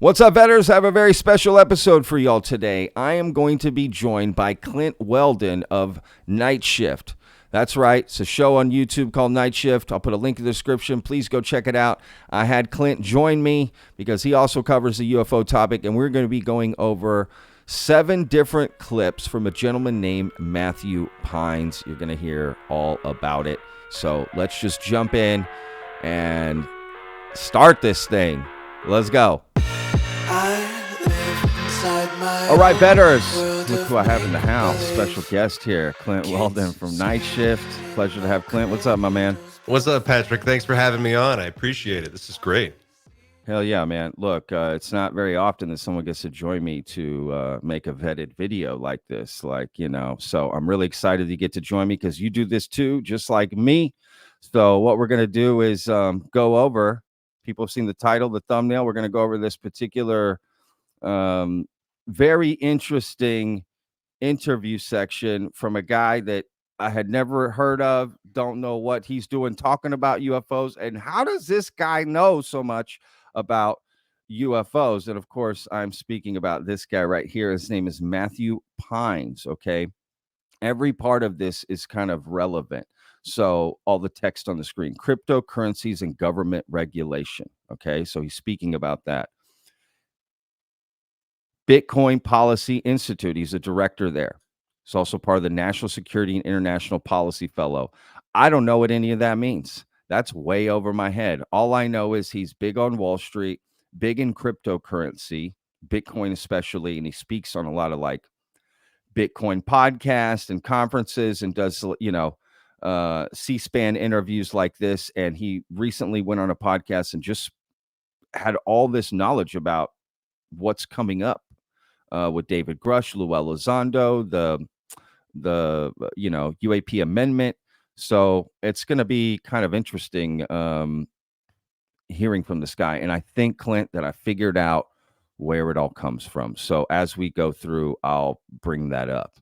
What's up, veterans? I have a very special episode for y'all today. I am going to be joined by Clint Weldon of Nightshift. That's right. It's a show on YouTube called Nightshift. I'll put a link in the description. Please go check it out. I had Clint join me because he also covers the UFO topic, and we're going to be going over 7 different clips from a gentleman named Matthew Pines. You're going to hear all about it. So let's just jump in and start this thing. Let's go. All right, betters. Look who I have in the house. Special guest here, Clint Weldon from Nightshift. Pleasure to have Clint. What's up, my man? What's up, Patrick? Thanks for having me on. I appreciate it. This is great. Hell yeah, man. Look, it's not very often that someone gets to join me to make a vetted video like this. So I'm really excited you get to join me because you do this too, just like me. So what we're going to do is go over, people have seen the title, the thumbnail. We're going to go over this particular very interesting interview section from a guy that I had never heard of, don't know what he's doing talking about UFOs, and how does this guy know so much about UFOs? And of course, I'm speaking about this guy right here. His name is Matthew Pines. Okay, every part of this is kind of relevant. So all the text on the screen, cryptocurrencies and government regulation. Okay, so he's speaking about that. Bitcoin Policy Institute. He's a director there. He's also part of the National Security and International Policy Fellow. I don't know what any of that means. That's way over my head. All I know is he's big on Wall Street, big in cryptocurrency, Bitcoin especially, and he speaks on a lot of like Bitcoin podcasts and conferences and does, C-SPAN interviews like this. And he recently went on a podcast and just had all this knowledge about what's coming up. With David Grusch, Luella Elizondo, the UAP amendment. So it's going to be kind of interesting hearing from this guy. And I think, Clint, that I figured out where it all comes from. So as we go through, I'll bring that up.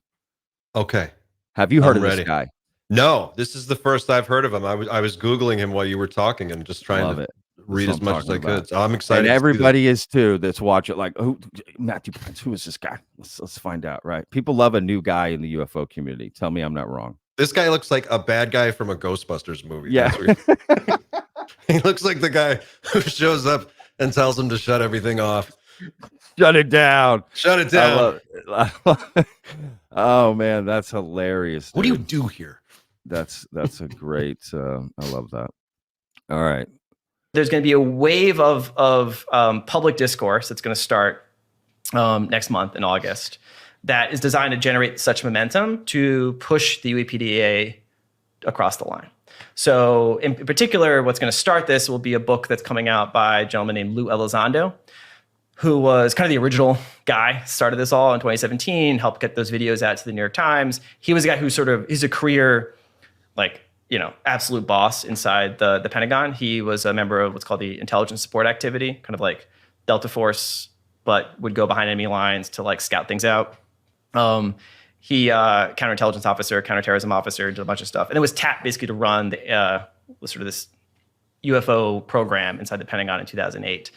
Okay. Have you heard of this guy? No, this is the first I've heard of him. I was Googling him while you were talking and just trying to read as much as I could. So I'm excited. And everybody is too that's watching. Like, who? Matthew Pines, who is this guy? Let's find out. Right? People love a new guy in the UFO community. Tell me I'm not wrong. This guy looks like a bad guy from a Ghostbusters movie. Yeah, he looks like the guy who shows up and tells him to shut everything off. Shut it down. Shut it down. Oh man, that's hilarious. Dude. What do you do here? That's a great. I love that. All right. There's going to be a wave of public discourse that's going to start next month in August that is designed to generate such momentum to push the UAPDA across the line. So in particular, what's going to start this will be a book that's coming out by a gentleman named Lou Elizondo, who was kind of the original guy, started this all in 2017, helped get those videos out to the New York Times. He was a guy who he's a career, absolute boss inside the Pentagon. He was a member of what's called the Intelligence Support Activity, kind of like Delta Force, but would go behind enemy lines to like scout things out. He counterintelligence officer, counterterrorism officer, did a bunch of stuff, and it was tapped basically to run the this UFO program inside the Pentagon in 2008.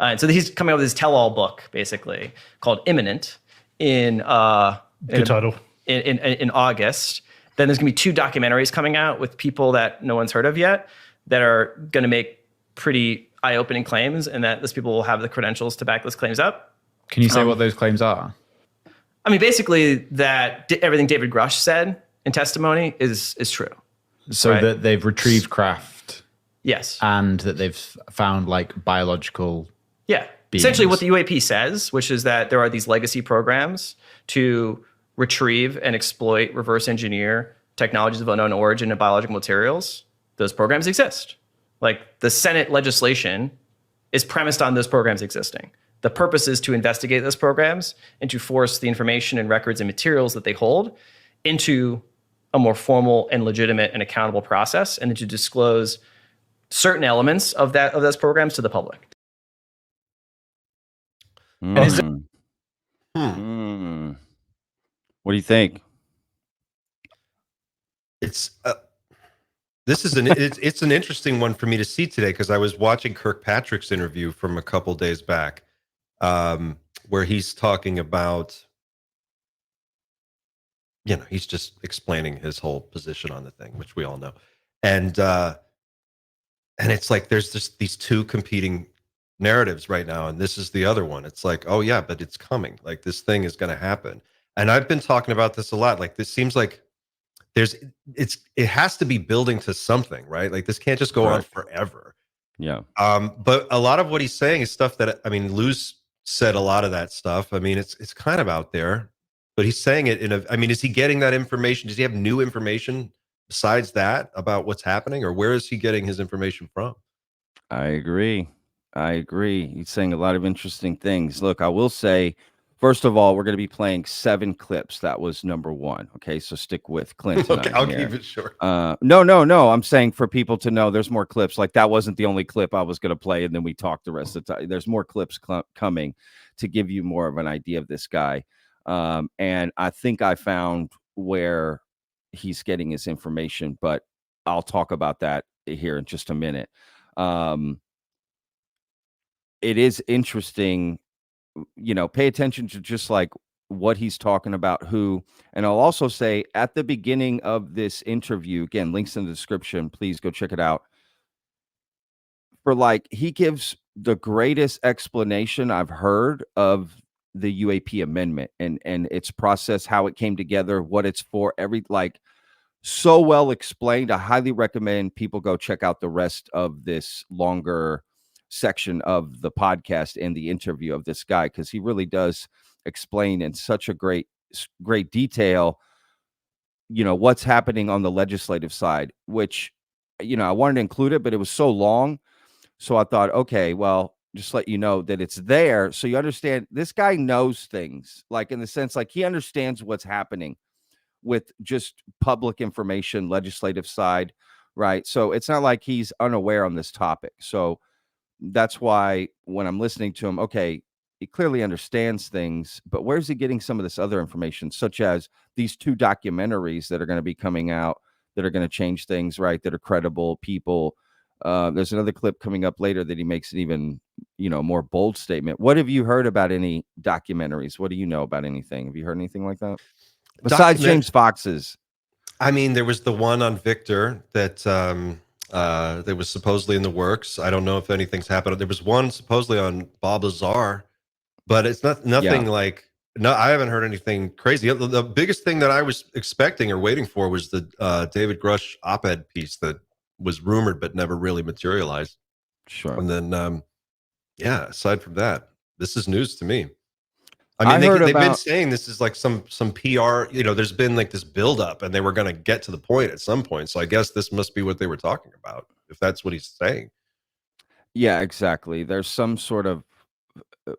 And so he's coming up with this tell-all book basically called Imminent in title in August. Then there's going to be 2 documentaries coming out with people that no one's heard of yet that are going to make pretty eye-opening claims, and that those people will have the credentials to back those claims up. Can you say what those claims are? I mean, basically that everything David Grusch said in testimony is true. So right? That they've retrieved craft. Yes. And that they've found like biological beings. Essentially what the UAP says, which is that there are these legacy programs to retrieve and exploit, reverse engineer technologies of unknown origin and biological materials. Those programs exist. Like the Senate legislation is premised on those programs existing. The purpose is to investigate those programs and to force the information and records and materials that they hold into a more formal and legitimate and accountable process, and then to disclose certain elements of those programs to the public. What do you think? It's it's an interesting one for me to see today because I was watching Kirkpatrick's interview from a couple days back, where he's talking about, he's just explaining his whole position on the thing, which we all know. And it's like there's just these two competing narratives right now, and this is the other one. It's like, oh yeah, but it's coming. Like this thing is going to happen. And I've been talking about this a lot. Like this seems like it has to be building to something, right? Like this can't just go on forever. Yeah. But a lot of what he's saying is stuff that, I mean, Lou's said a lot of that stuff. I mean, it's kind of out there, but he's saying it is he getting that information? Does he have new information besides that about what's happening, or where is he getting his information from? I agree. He's saying a lot of interesting things. Look, I will say, first of all, we're going to be playing 7 clips. That was number 1. Okay, so stick with Clint. Okay, I'll keep it short. No. I'm saying for people to know there's more clips. Like that wasn't the only clip I was going to play, and then we talked the rest of the time. There's more clips coming to give you more of an idea of this guy. And I think I found where he's getting his information, but I'll talk about that here in just a minute. It is interesting, pay attention to just like what he's talking about, and I'll also say at the beginning of this interview, again, links in the description, please go check it out. He gives the greatest explanation I've heard of the UAP amendment and its process, how it came together, what it's for, so well explained. I highly recommend people go check out the rest of this longer section of the podcast and the interview of this guy, because he really does explain in such a great detail, what's happening on the legislative side, which, I wanted to include it, but it was so long. So I thought, okay, well, just let you know that it's there. So you understand this guy knows things, like in the sense, like he understands what's happening with just public information, legislative side, right? So it's not like he's unaware on this topic. So that's why when I'm listening to him, okay, he clearly understands things, but where's he getting some of this other information, such as these 2 documentaries that are going to be coming out that are going to change things, right? That are credible people. There's another clip coming up later that he makes an even, more bold statement. What have you heard about any documentaries? What do you know about anything? Have you heard anything like that? Besides James Fox's? I mean, there was the one on Victor that was supposedly in the works. I don't know if anything's happened. There was one supposedly on Bob Lazar, but it's nothing like. No, I haven't heard anything crazy. The biggest thing that I was expecting or waiting for was the David Grusch op-ed piece that was rumored but never really materialized. Sure. And then, aside from that, this is news to me. I mean, they've been saying this is like some PR, there's been like this buildup and they were going to get to the point at some point. So I guess this must be what they were talking about, if that's what he's saying. Yeah, exactly. There's some sort of,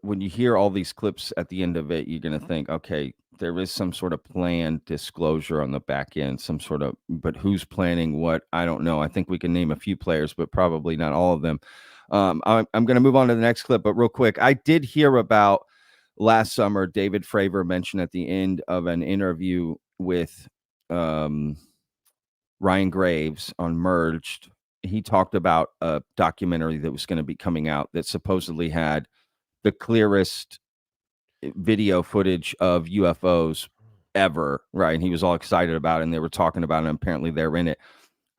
when you hear all these clips at the end of it, you're going to think, okay, there is some sort of planned disclosure on the back end, but who's planning what? I don't know. I think we can name a few players, but probably not all of them. I'm going to move on to the next clip, but real quick, I did hear about last summer, David Fravor mentioned at the end of an interview with Ryan Graves on Merged, he talked about a documentary that was going to be coming out that supposedly had the clearest video footage of UFOs ever, right? And he was all excited about it, and they were talking about it, and apparently they're in it.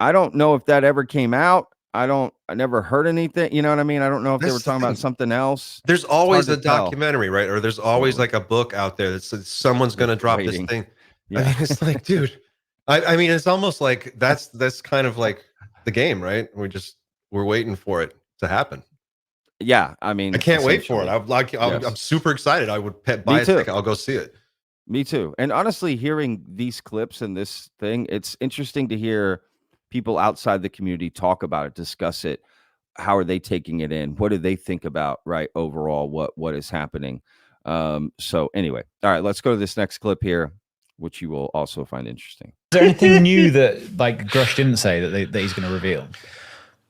I don't know if that ever came out. I never heard anything. You know what I mean? I don't know if they were talking about something else. There's always a documentary, right? Or there's always like a book out there that says someone's going to drop this thing. Yeah. I mean, it's like, dude, I mean, it's almost like that's kind of like the game, right? We're waiting for it to happen. Yeah. I mean, I can't wait for it. I'm super excited. I would buy a ticket. I'll go see it. Me too. And honestly, hearing these clips and this thing, it's interesting to hear people outside the community talk about it, discuss it. How are they taking it in? What do they think about, right, overall, what is happening? So anyway, all right, let's go to this next clip here, which you will also find interesting. Is there anything new that like Grusch didn't say that he's going to reveal?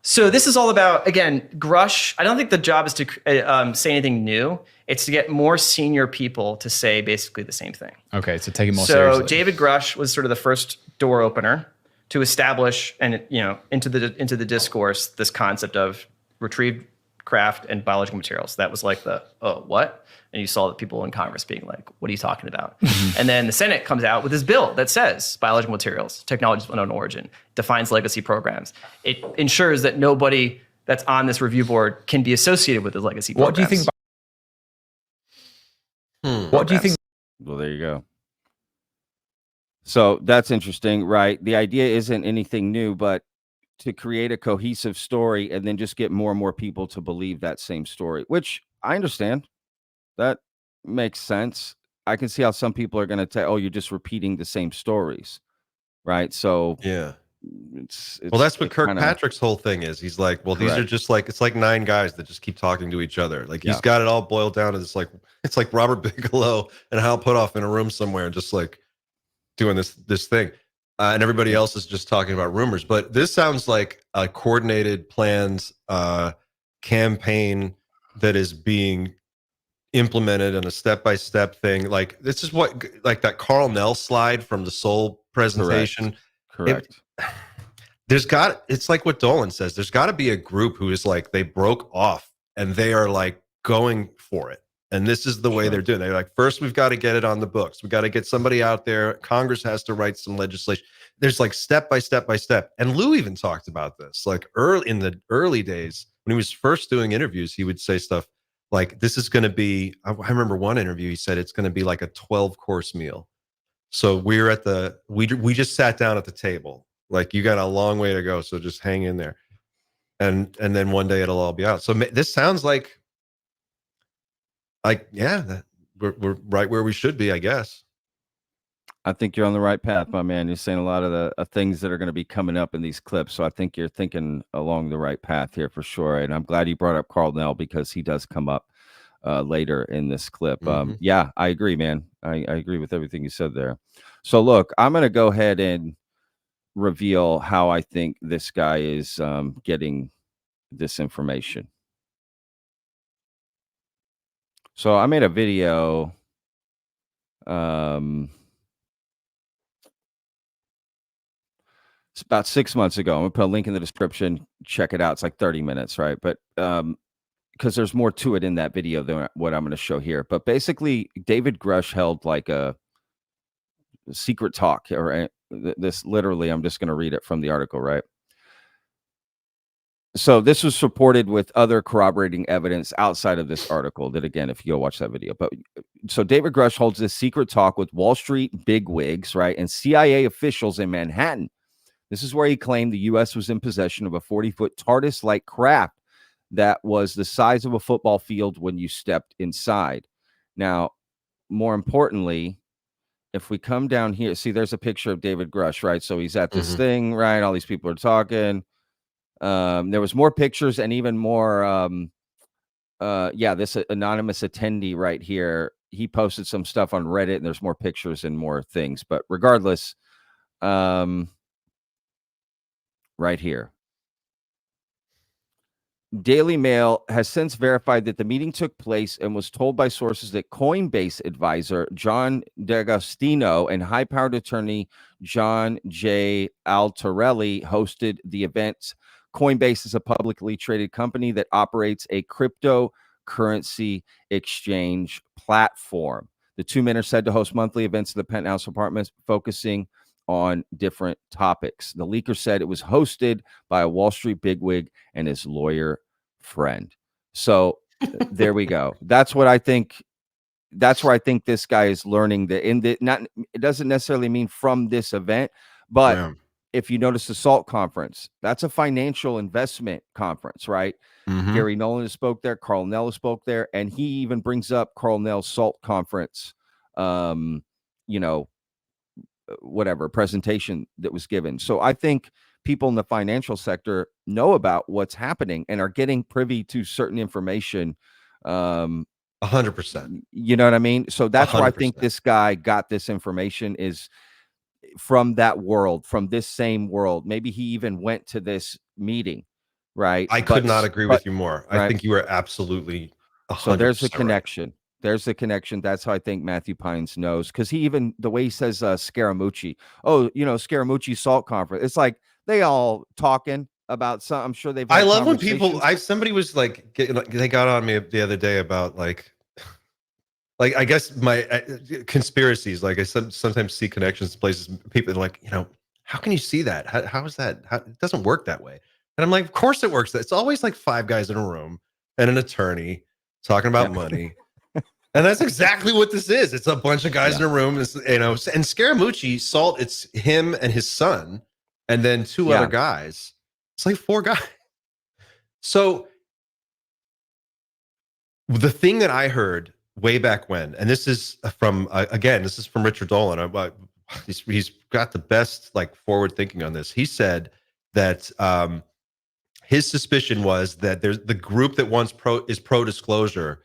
So this is all about, again, Grusch. I don't think the job is to say anything new. It's to get more senior people to say basically the same thing. Okay, so take it more seriously. So David Grusch was sort of the first door opener to establish and into the discourse this concept of retrieved craft, and biological materials. That was like the, oh, what? And you saw the people in Congress being like, what are you talking about? And then the Senate comes out with this bill that says biological materials, technologies of unknown origin, defines legacy programs. It ensures that nobody that's on this review board can be associated with the legacy programs. What do you think? What do you think? Well, there you go. So that's interesting, right? The idea isn't anything new, but to create a cohesive story and then just get more and more people to believe that same story, which I understand. That makes sense. I can see how some people are going to say, oh, you're just repeating the same stories, right? So Yeah. it's Well, that's what it kinda- Kirkpatrick's whole thing is. He's like, well, these are Correct. just like, it's like 9 guys that just keep talking to each other. Like Yeah. he's got it all boiled down to this, like, it's like Robert Bigelow and Hal Puthoff in a room somewhere, just like doing this thing. And everybody else is just talking about rumors. But this sounds like a coordinated, planned campaign that is being implemented in a step-by-step thing. Like this is what, like that Carl Nell slide from the Soul presentation. Correct. It's like what Dolan says, there's got to be a group who is like, they broke off and they are like going for it. And this is the way they're doing it. They're like, first, we've got to get it on the books. We got to get somebody out there. Congress has to write some legislation. There's like step by step by step. And Lou even talked about this, like in the early days when he was first doing interviews, he would say stuff like, this is going to be, I remember one interview, he said, it's going to be like a 12-course meal. So we're at we just sat down at the table. Like, you got a long way to go. So just hang in there. And then one day it'll all be out. So this sounds like, yeah, we're right where we should be, I guess. I think you're on the right path, my man. You're saying a lot of the things that are going to be coming up in these clips. So I think you're thinking along the right path here for sure. And I'm glad you brought up Carl Nell because he does come up later in this clip. Yeah, I agree, man. I agree with everything you said there. So look, I'm going to go ahead and reveal how I think this guy is getting this information. So I made a video it's about 6 months ago. I'm gonna put a link in the description. Check it out. It's like 30 minutes, right? But because there's more to it in that video than what I'm going to show here. But basically, David Grusch held like a secret talk, or this literally, I'm just going to read it from the article, right? So this was supported with other corroborating evidence outside of this article that, again, if you go watch that video. But so David Grusch holds this secret talk with Wall Street bigwigs, right, and CIA officials in Manhattan. This is where he claimed the U.S. was in possession of a 40-foot TARDIS-like craft that was the size of a football field when you stepped inside. Now, more importantly, if we come down here, see, there's a picture of David Grusch, right? So he's at this thing, right? All these people are talking. There was more pictures and even more. This anonymous attendee right here, he posted some stuff on Reddit, and there's more pictures and more things. But regardless, right here, Daily Mail has since verified that the meeting took place and was told by sources that Coinbase advisor John D'Agostino and high-powered attorney John J. Altarelli hosted the event. Coinbase is a publicly traded company that operates a cryptocurrency exchange platform. The two men are said to host monthly events in the penthouse apartments focusing on different topics. The leaker said it was hosted by a Wall Street bigwig and his lawyer friend. So there we go. That's what I think. That's where I think this guy is learning that it doesn't necessarily mean from this event, but if you notice the SALT conference, that's a financial investment conference, right? Gary Nolan spoke there, Carl Nell spoke there, and he even brings up Carl Nell's SALT conference, whatever presentation that was given. So I think people in the financial sector know about what's happening and are getting privy to certain information. 100%. You know what I mean? So that's 100%. where I think this guy got this information is from that world, from this same world. Maybe he even went to this meeting, right? I could not agree with you more. Right? I think you are absolutely 100% so there's a connection. Right. There's the connection. That's how I think Matthew Pines knows, because he even the way he says Scaramucci. Oh, Scaramucci SALT conference. It's like they all talking about some. I'm sure they've. I had love when people. conversations. Somebody was like, they got on me the other day about like I guess my conspiracies. Like I sometimes see connections to places. People are like, how can you see that? How is that? It doesn't work that way. And I'm like, of course it works. It's always like 5 guys in a room and an attorney talking about money. And that's exactly what this is. It's a bunch of guys in a room. And Scaramucci, Salt, it's him and his son, and then 2 other guys. It's like 4 guys. So the thing that I heard way back when, and this is from this is from Richard Dolan. He's got the best like forward thinking on this. He said that his suspicion was that there's the group that wants pro disclosure.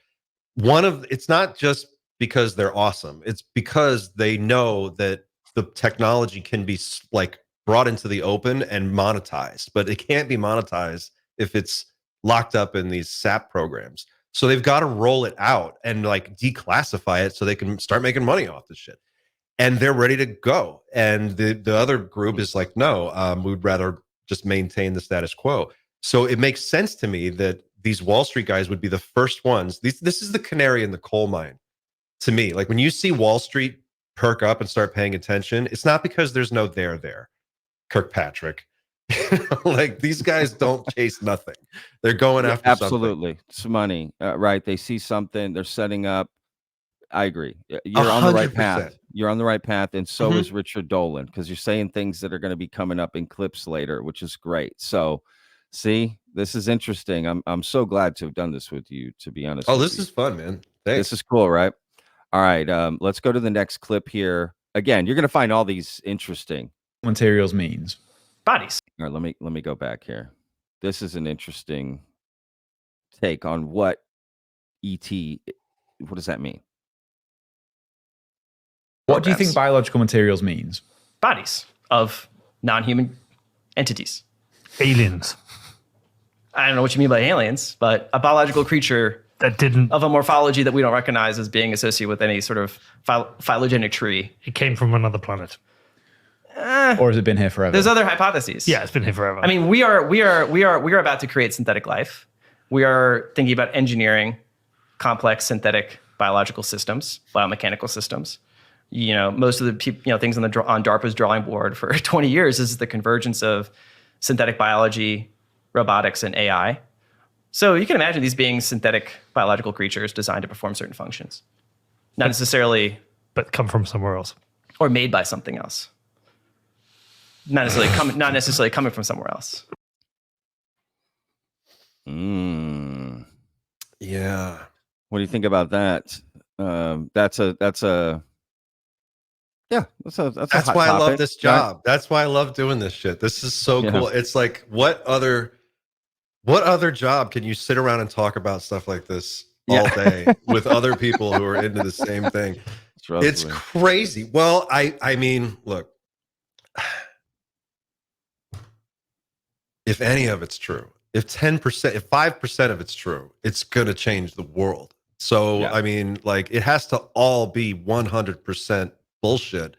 It's not just because they're awesome. It's because they know that the technology can be like brought into the open and monetized, but it can't be monetized if it's locked up in these SAP programs. So they've got to roll it out and like declassify it so they can start making money off this shit. And they're ready to go. And the other group is like, no, we'd rather just maintain the status quo. So it makes sense to me that these Wall Street guys would be the first ones. This is the canary in the coal mine to me. Like when you see Wall Street perk up and start paying attention, it's not because there's no there, Kirkpatrick. Like these guys don't chase nothing. They're going after absolutely. It's money, right? They see something, they're setting up. I agree. You're on the right path. You're on the right path, and so is Richard Dolan, because you're saying things that are going to be coming up in clips later, which is great. So, see, this is interesting. I'm so glad to have done this with you, to be honest. Oh, this is fun, man. Thanks. This is cool, right? All right, let's go to the next clip here. Again, you're going to find all these interesting. Materials means bodies. All right, let me go back here. This is an interesting take on what ET. What does that mean? What do you think biological materials means? Bodies of non-human entities. Aliens. I don't know what you mean by aliens, but a biological creature that didn't of a morphology that we don't recognize as being associated with any sort of phylogenetic tree. It came from another planet. Or has it been here forever? There's other hypotheses. Yeah, it's been here forever. I mean, we are about to create synthetic life. We are thinking about engineering complex synthetic biological systems, biomechanical systems. Most of the things on DARPA's drawing board for 20 years is the convergence of synthetic biology, robotics, and AI. So you can imagine these being synthetic biological creatures designed to perform certain functions, not necessarily, but come from somewhere else, or made by something else. Not necessarily coming from somewhere else. Yeah. What do you think about that? That's why I love this job. That's why I love doing this shit. This is so cool. It's like, what other job can you sit around and talk about stuff like this all day with other people who are into the same thing? It's crazy. Well, I mean, look, if any of it's true, if 10%, if 5% of it's true, it's going to change the world. So, I mean, like, it has to all be 100% bullshit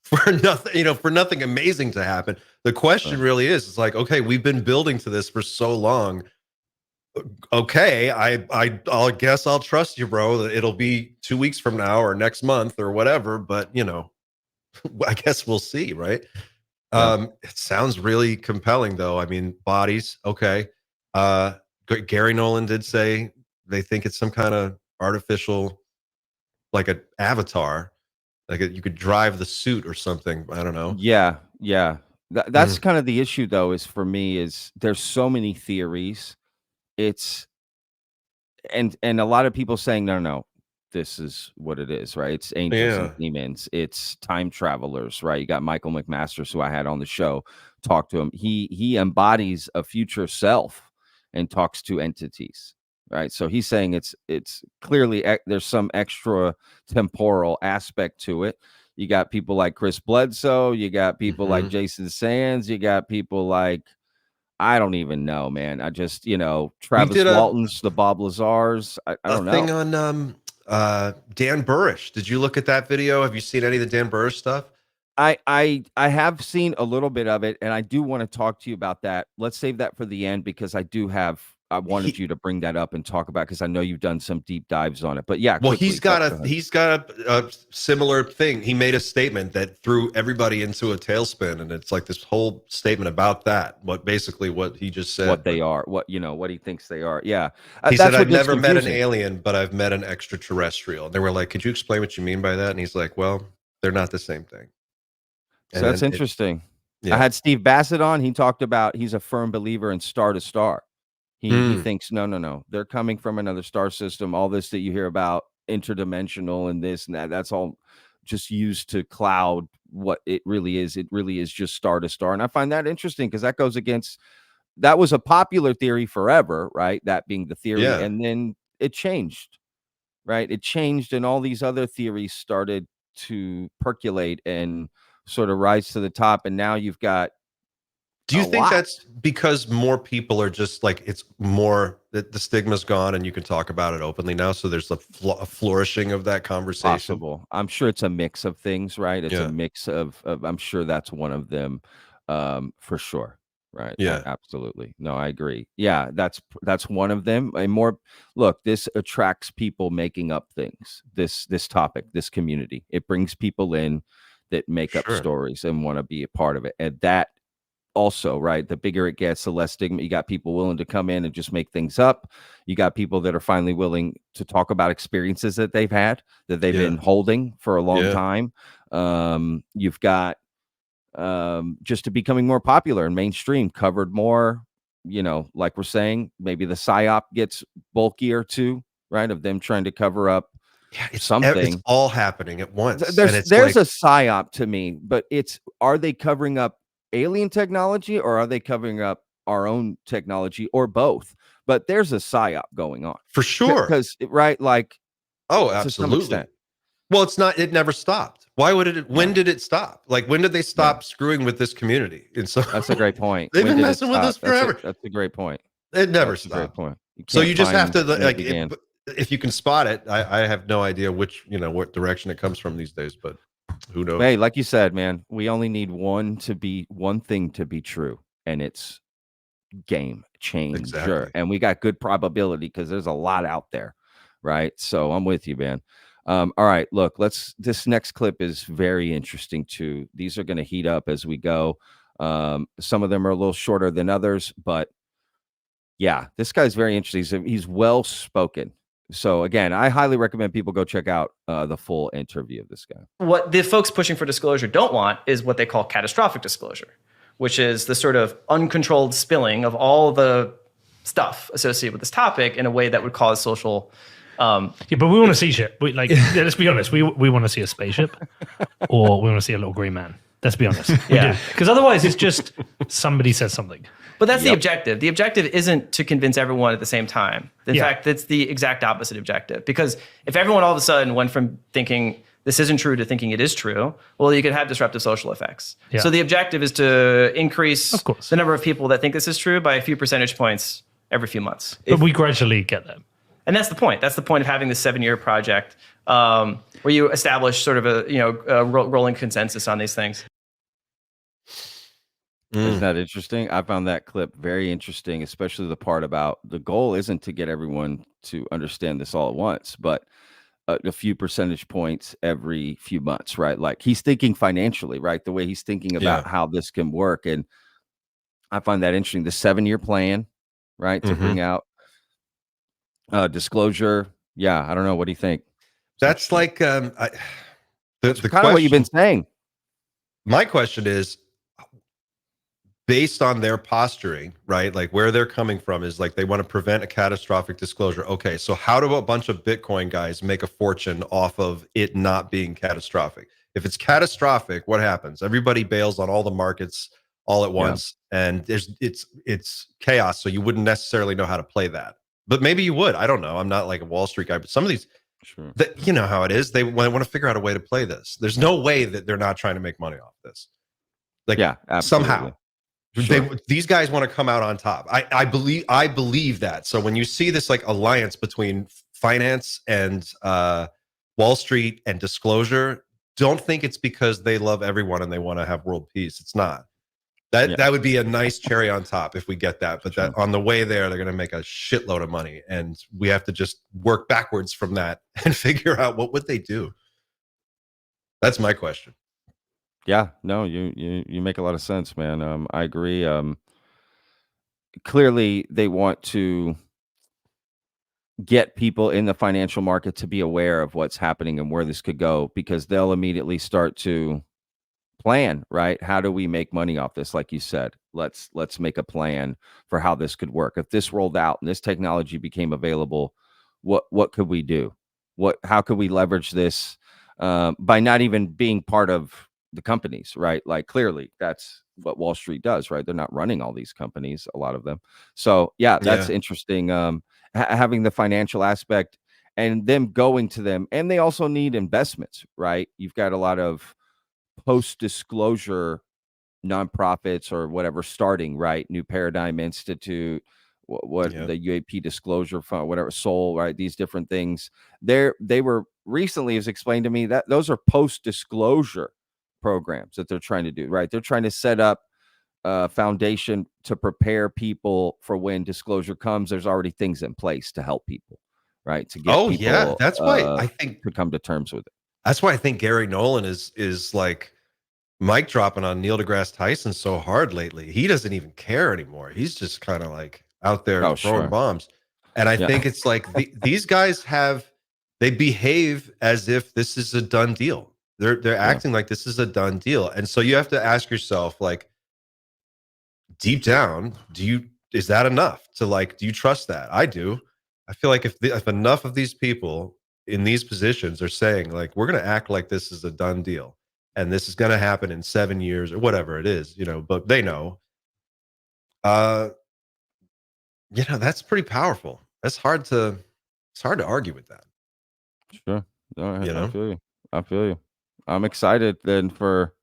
for nothing, for nothing amazing to happen. The question really is, it's like, okay, we've been building to this for so long. Okay, I'll guess I'll trust you, bro. It'll be 2 weeks from now or next month or whatever, but I guess we'll see, right? It sounds really compelling, though. I mean, bodies, okay. Gary Nolan did say they think it's some kind of artificial, like an avatar, like you could drive the suit or something. I don't know. Yeah. That's kind of the issue, though. Is for me is there's so many theories. It's and a lot of people saying no. This is what it is, right? It's angels and demons. It's time travelers, right? You got Michael McMasters, who I had on the show, talk to him. He embodies a future self and talks to entities, right? So he's saying it's clearly there's some extra temporal aspect to it. You got people like Chris Bledsoe. You got people like Jason Sands. You got people like, I don't even know, man. I just, Travis Walton's, the Bob Lazars. I don't know. Thing on Dan Burish. Did you look at that video? Have you seen any of the Dan Burish stuff? I have seen a little bit of it, and I do want to talk to you about that. Let's save that for the end because I wanted you to bring that up and talk about because I know you've done some deep dives on it. But yeah, Well, quickly, he's got go ahead. a similar thing. He made a statement that threw everybody into a tailspin, and it's like this whole statement about that. What he just said. What they are, what he thinks they are. Yeah, He that's said, what "I've gets never met an confusing. alien, but I've met an extraterrestrial." And they were like, "Could you explain what you mean by that?" And he's like, "Well, they're not the same thing." So And that's then interesting. I yeah. had Steve Bassett on. He talked about he's a firm believer in star to star. He Mm, thinks no, they're coming from another star system. All this that you hear about interdimensional and this and that, that's all just used to cloud what it really is. It really is just star to star. And I find that interesting because that goes against that was a popular theory forever, right? That being the theory. yeah. And then it changed, right? It changed and all these other theories started to percolate and sort of rise to the top. And now you've got Do you a think lot. that's because more people are just like it's more that the stigma's gone and you can talk about it openly now? So there's a flourishing of that conversation. Possible. I'm sure it's a mix of things, right? It's a Yeah, mix of I'm sure that's one of them, for sure. Right. yeah, Absolutely. No, I agree. Yeah, that's one of them. And more look, this attracts people making up things. This topic, this community. It brings people in that make up sure. stories and want to be a part of it. And that also, right, the bigger it gets, the less stigma. You got people willing to come in and just make things up. You got people that are finally willing to talk about experiences that they've had that they've Yeah, been holding for a long yeah, time. You've got just to becoming more popular and mainstream, covered more. Like we're saying, maybe the psyop gets bulkier too, right? Of them trying to cover up yeah. It's something. all happening at once, and There's it's there's like a psyop to me, but are they covering up alien technology or are they covering up our own technology or both? But there's a psyop going on for sure. because right, like Oh, to some absolutely. extent, Well, it's not. It never stopped. Why would it? When no, did it stop? Like, when did they yeah, stop screwing with this community? And so that's a great point. they've When been did it messing with stop? us forever. That's a great point. It never That's a great stopped. point. You So can't you just have find to when it like began. if you can spot it. I have no idea what direction it comes from these days, but who knows? Hey, like you said, man, we only need one thing to be true, and it's game changer. Exactly. And we got good probability because there's a lot out there, right? So I'm with you, man. All right, look, this next clip is very interesting too. These are going to heat up as we go. Some of them are a little shorter than others, but yeah, this guy's very interesting. He's well spoken. So again, I highly recommend people go check out the full interview of this guy. What the folks pushing for disclosure don't want is what they call catastrophic disclosure, which is the sort of uncontrolled spilling of all the stuff associated with this topic in a way that would cause social. Yeah, but we want to see shit. Let's be honest. We want to see a spaceship, or we want to see a little green man. Let's be honest. We Yeah. do. Because otherwise, it's just somebody says something. But that's the objective. The objective isn't to convince everyone at the same time. In fact, that's the exact opposite objective. Because if everyone all of a sudden went from thinking this isn't true to thinking it is true, well, you could have disruptive social effects. Yeah. So the objective is to increase Of course. the number of people that think this is true by a few percentage points every few months. But we gradually get there. And that's the point. That's the point of having this 7-year project where you establish sort of a rolling consensus on these things. Isn't that interesting? I found that clip very interesting, especially the part about the goal isn't to get everyone to understand this all at once, but a few percentage points every few months, right? Like he's thinking financially, right? The way he's thinking about how this can work. And I find that interesting. The 7-year plan, right? To bring out disclosure. Yeah. I don't know. What do you think? That's like the Kind of what you've been saying. My question is, based on their posturing, right? Like where they're coming from is like they want to prevent a catastrophic disclosure. Okay, so how do a bunch of Bitcoin guys make a fortune off of it not being catastrophic? If it's catastrophic, what happens? Everybody bails on all the markets all at once, and it's chaos. So you wouldn't necessarily know how to play that, but maybe you would. I don't know. I'm not like a Wall Street guy, but some of these, you know how it is. They want to figure out a way to play this. There's no way that they're not trying to make money off this. Like absolutely. somehow. Sure. These guys want to come out on top. I believe that. So when you see this like alliance between finance and Wall Street and disclosure, don't think it's because they love everyone and they want to have world peace. It's not. That would be a nice cherry on top if we get that. But that on the way there, they're going to make a shitload of money, and we have to just work backwards from that and figure out what would they do. That's my question. Yeah, no, you make a lot of sense, man. I agree. Clearly, they want to get people in the financial market to be aware of what's happening and where this could go, because they'll immediately start to plan, right? How do we make money off this? Like you said, let's make a plan for how this could work. If this rolled out and this technology became available, what could we do? How could we leverage this by not even being part of the companies, right? Like, clearly that's what Wall Street does, right? They're not running all these companies, a lot of them. So yeah, that's interesting. Having the financial aspect and them going to them, and they also need investments, right? You've got a lot of post-disclosure nonprofits or whatever starting, right? New Paradigm Institute, the UAP Disclosure Fund, whatever, Soul, right? These different things. They were recently, as explained to me, that those are post-disclosure programs that they're trying to do, right? They're trying to set up a foundation to prepare people for when disclosure comes. There's already things in place to help people, right? To get people, that's why I think to come to terms with it. That's why I think Gary Nolan is like mic dropping on Neil deGrasse Tyson so hard lately. He doesn't even care anymore. He's just kind of like out there throwing bombs. And I think it's like these guys they behave as if this is a done deal. They're acting like this is a done deal. And so you have to ask yourself, like, deep down, is that enough to, like, do you trust that? I do. I feel like if enough of these people in these positions are saying, like, we're going to act like this is a done deal and this is going to happen in 7 years or whatever it is, but they know, that's pretty powerful. That's hard to argue with that. Sure. No, I feel you. I'm excited then for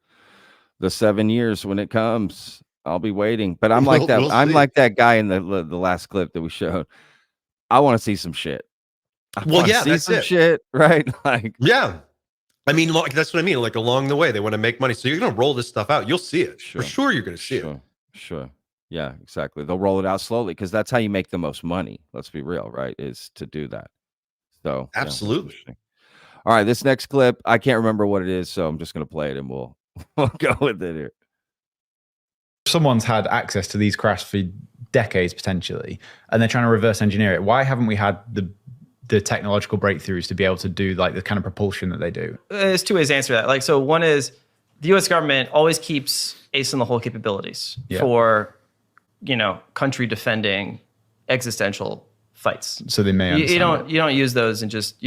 the 7 years when it comes. I'll be waiting, but I'm like that. I'm like that guy in the last clip that we showed. I want to see some shit. That's some shit, right? Like, I mean, that's what I mean. Like, along the way, they want to make money, so you're going to roll this stuff out. You'll see it for sure. You're going to see it. Sure. Yeah, exactly. They'll roll it out slowly because that's how you make the most money. Let's be real, right? Is to do that. So absolutely. All right, this next clip, I can't remember what it is, so I'm just going to play it and we'll go with it here. Someone's had access to these crafts for decades potentially, and they're trying to reverse engineer it. Why haven't we had the technological breakthroughs to be able to do, like, the kind of propulsion that they do? There's two ways to answer that. Like, so one is the U.S. government always keeps ace in the hole capabilities for, country defending existential fights. So they may you don't use those in just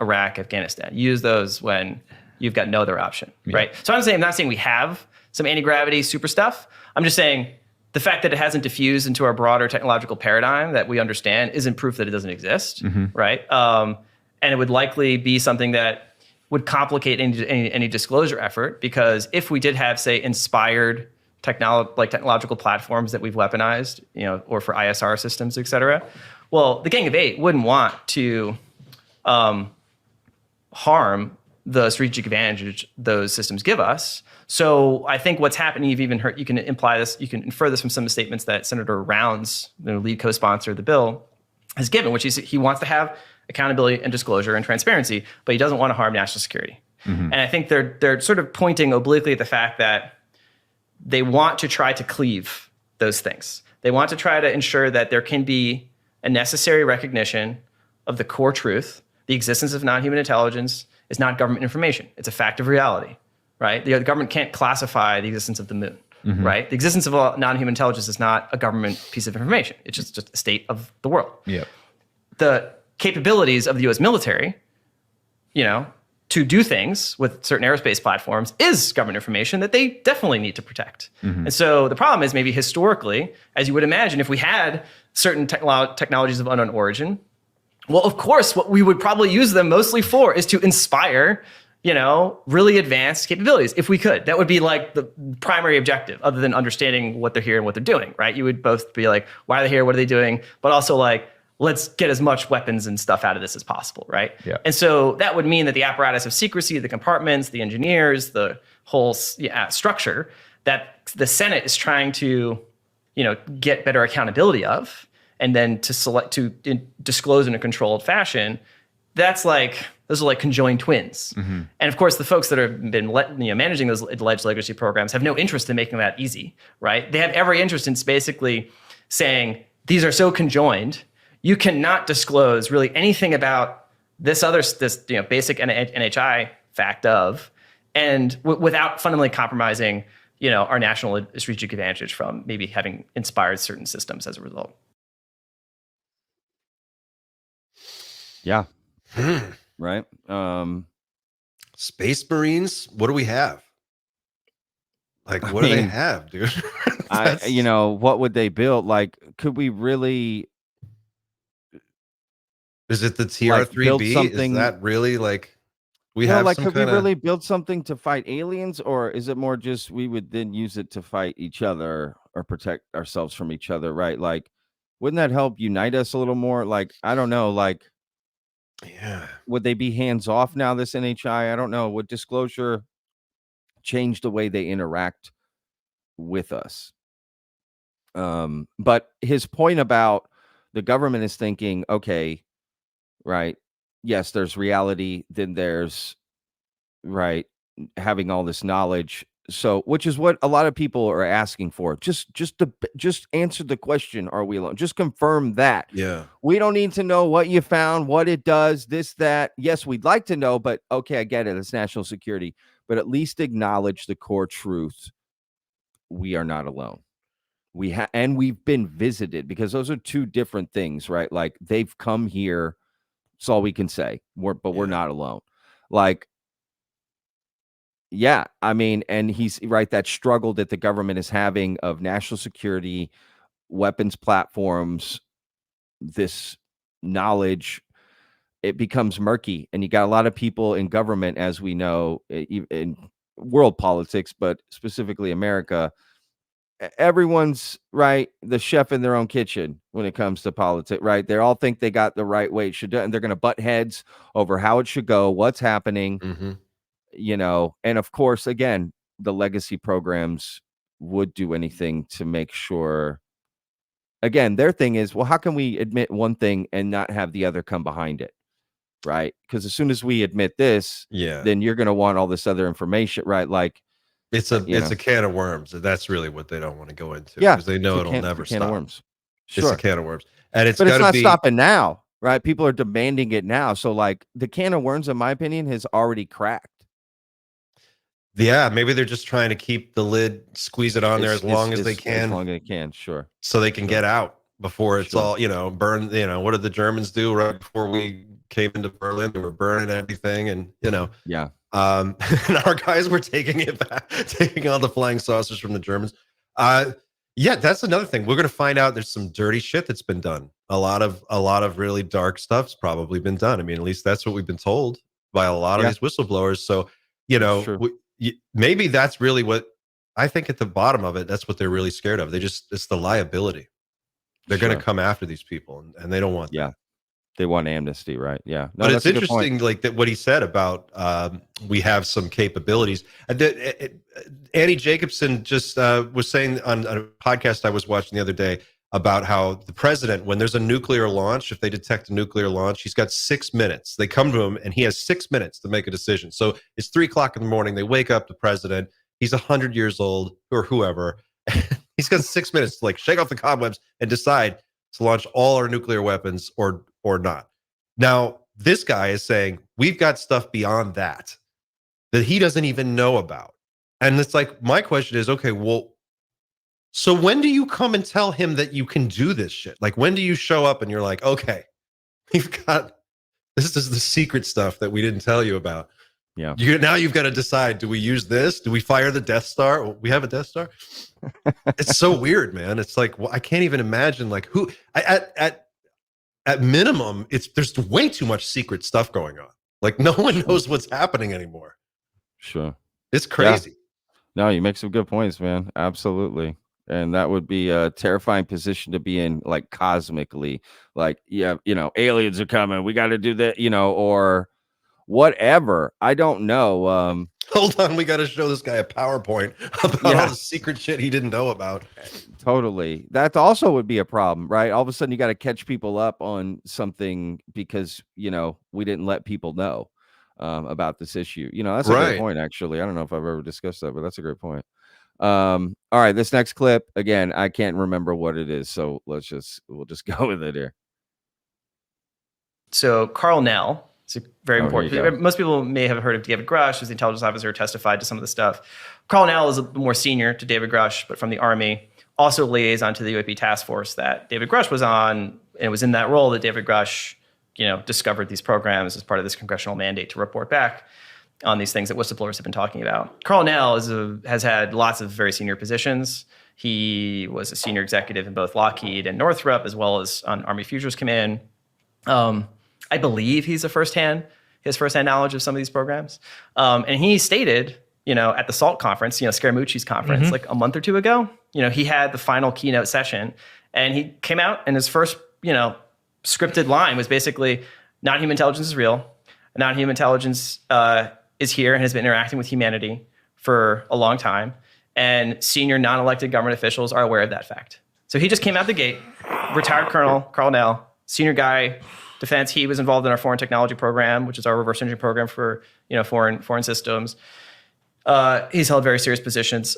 Iraq, Afghanistan. You use those when you've got no other option, right? So I'm not saying we have some anti-gravity super stuff. I'm just saying the fact that it hasn't diffused into our broader technological paradigm that we understand isn't proof that it doesn't exist, right? And it would likely be something that would complicate any disclosure effort, because if we did have, say, inspired technological platforms that we've weaponized, or for ISR systems, et cetera, well, the Gang of Eight wouldn't want to harm the strategic advantage those systems give us. So I think what's happening, you've even heard, you can imply this, you can infer this from some of the statements that Senator Rounds, the lead co-sponsor of the bill, has given, which is he wants to have accountability and disclosure and transparency, but he doesn't want to harm national security. And I think they're sort of pointing obliquely at the fact that they want to try to cleave those things. They want to try to ensure that there can be a necessary recognition of the core truth. The existence of non-human intelligence is not government information. It's a fact of reality, right? The government can't classify the existence of the moon, right? The existence of non-human intelligence is not a government piece of information. It's just a state of the world. The capabilities of the U.S. military, to do things with certain aerospace platforms is government information that they definitely need to protect. And so the problem is, maybe historically, as you would imagine, if we had certain technologies of unknown origin, well, of course, what we would probably use them mostly for is to inspire, really advanced capabilities. If we could, that would be like the primary objective, other than understanding what they're here and what they're doing, right? You would both be like, why are they here? What are they doing? But also, like, let's get as much weapons and stuff out of this as possible, right? Yeah. And so that would mean that the apparatus of secrecy, the compartments, the engineers, the whole structure that the Senate is trying to, get better accountability of, and then to disclose in a controlled fashion. Those are like conjoined twins. Mm-hmm. And of course, the folks that have been managing those alleged legacy programs have no interest in making that easy, right? They have every interest in basically saying, these are so conjoined, you cannot disclose really anything about this basic NHI fact of, and without fundamentally compromising, our national strategic advantage from maybe having inspired certain systems as a result. Yeah. Right. Space Marines. What do we have? Like, what do they have, dude? What would they build? Like, could we really? Is it the TR-3B? Is that really like we have? Like, could we really build something to fight aliens, or is it more just we would then use it to fight each other or protect ourselves from each other? Right? Like, wouldn't that help unite us a little more? Like, I don't know. Like, yeah, would they be hands off now? This NHI? I don't know. Would disclosure change the way they interact with us? But his point about the government is thinking, okay, right, yes, there's reality, then there's right having all this knowledge. So, which is what a lot of people are asking for. Just answer the question: are we alone? Just confirm that. Yeah, we don't need to know what you found, what it does, this, that. Yes, we'd like to know, but okay, I get it. It's national security, but at least acknowledge the core truth: we are not alone. And we've been visited, because those are two different things, right? Like, they've come here. That's all we can say. We're not alone. Like, yeah, I mean, and he's right, that struggle that the government is having of national security, weapons platforms, this knowledge, it becomes murky. And you got a lot of people in government, as we know, in world politics, but specifically America, everyone's right, the chef in their own kitchen when it comes to politics, right? They all think they got the right way it should do, and they're going to butt heads over how it should go, what's happening. Mm-hmm. And of course, again, the legacy programs would do anything to make sure. Again, their thing is, well, how can we admit one thing and not have the other come behind it, right? Because as soon as we admit this, then you're going to want all this other information, right? Like, it's a can of worms. That's really what they don't want to go into. Yeah, because they know it'll never stop. Can of worms. Sure. It's a can of worms, and but it's not stopping now, right? People are demanding it now. So, like, the can of worms, in my opinion, has already cracked. Yeah, maybe they're just trying to keep the lid, squeeze it on there as long as they can. As long as they can, sure. So they can get out before it's all, burned. What did the Germans do right before we came into Berlin? They were burning everything, and Yeah. And our guys were taking it back, taking all the flying saucers from the Germans. Yeah, that's another thing. We're gonna find out there's some dirty shit that's been done. A lot of really dark stuff's probably been done. I mean, at least that's what we've been told by a lot of these whistleblowers. So, maybe that's really what I think at the bottom of it. That's what they're really scared of. It's the liability. They're going to come after these people, and they don't want that. They want amnesty, right? Yeah. No, but it's interesting, like that what he said about we have some capabilities. Annie Jacobson just was saying on a podcast I was watching the other day about how the president, when there's a nuclear launch, if they detect a nuclear launch, he's got 6 minutes. They come to him and he has 6 minutes to make a decision. So it's 3:00 in the morning. They wake up the president. He's 100 years old or whoever. He's got 6 minutes to shake off the cobwebs and decide to launch all our nuclear weapons or not. Now, this guy is saying we've got stuff beyond that he doesn't even know about. And it's like, my question is, okay, well, so when do you come and tell him that you can do this shit? Like, when do you show up and you're like, okay, this is the secret stuff that we didn't tell you about. Yeah. Now you've got to decide, do we use this? Do we fire the Death Star? We have a Death Star? It's so weird, man. It's like, well, I can't even imagine who at minimum, there's way too much secret stuff going on. Like, no one knows what's happening anymore. Sure. It's crazy. Yeah. No, you make some good points, man. Absolutely. And that would be a terrifying position to be in, like cosmically, like, yeah, aliens are coming. We got to do that, or whatever. I don't know. Hold on, we got to show this guy a PowerPoint about all the secret shit he didn't know about. Totally. That also would be a problem, right? All of a sudden you got to catch people up on something because, we didn't let people know about this issue. That's a great point, actually. I don't know if I've ever discussed that, but that's a great point. All right, this next clip, again, I can't remember what it is, so we'll just go with it here. So Carl Nell, it's very Oh, important. here you go. Most people may have heard of David Grusch, who's the intelligence officer who testified to some of the stuff. Carl Nell is more senior to David Grusch, but from the Army, also liaison to the UAP task force that David Grusch was on, and it was in that role that David Grusch, discovered these programs as part of this congressional mandate to report back on these things that whistleblowers have been talking about. Carl Nell has had lots of very senior positions. He was a senior executive in both Lockheed and Northrop, as well as on Army Futures Command. I believe he's his firsthand knowledge of some of these programs. And he stated, at the SALT conference, Scaramucci's conference, like a month or two ago, he had the final keynote session, and he came out and his first, scripted line was basically, non-human intelligence is real. Non-human intelligence is here and has been interacting with humanity for a long time. And senior non-elected government officials are aware of that fact. So he just came out the gate, retired Colonel Carl Nell, senior guy, defense. He was involved in our foreign technology program, which is our reverse engineering program for foreign systems. He's held very serious positions.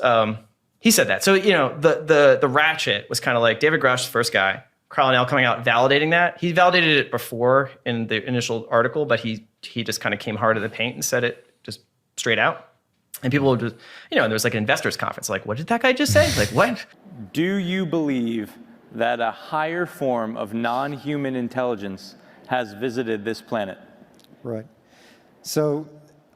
He said that. So the ratchet was kind of like David Grusch, first guy. Carl Nell coming out validating that. He validated it before in the initial article, but he just kind of came hard to the paint and said it just straight out. And people would just, and there was like an investors conference, like, what did that guy just say? Like, what? Do you believe that a higher form of non-human intelligence has visited this planet? Right. So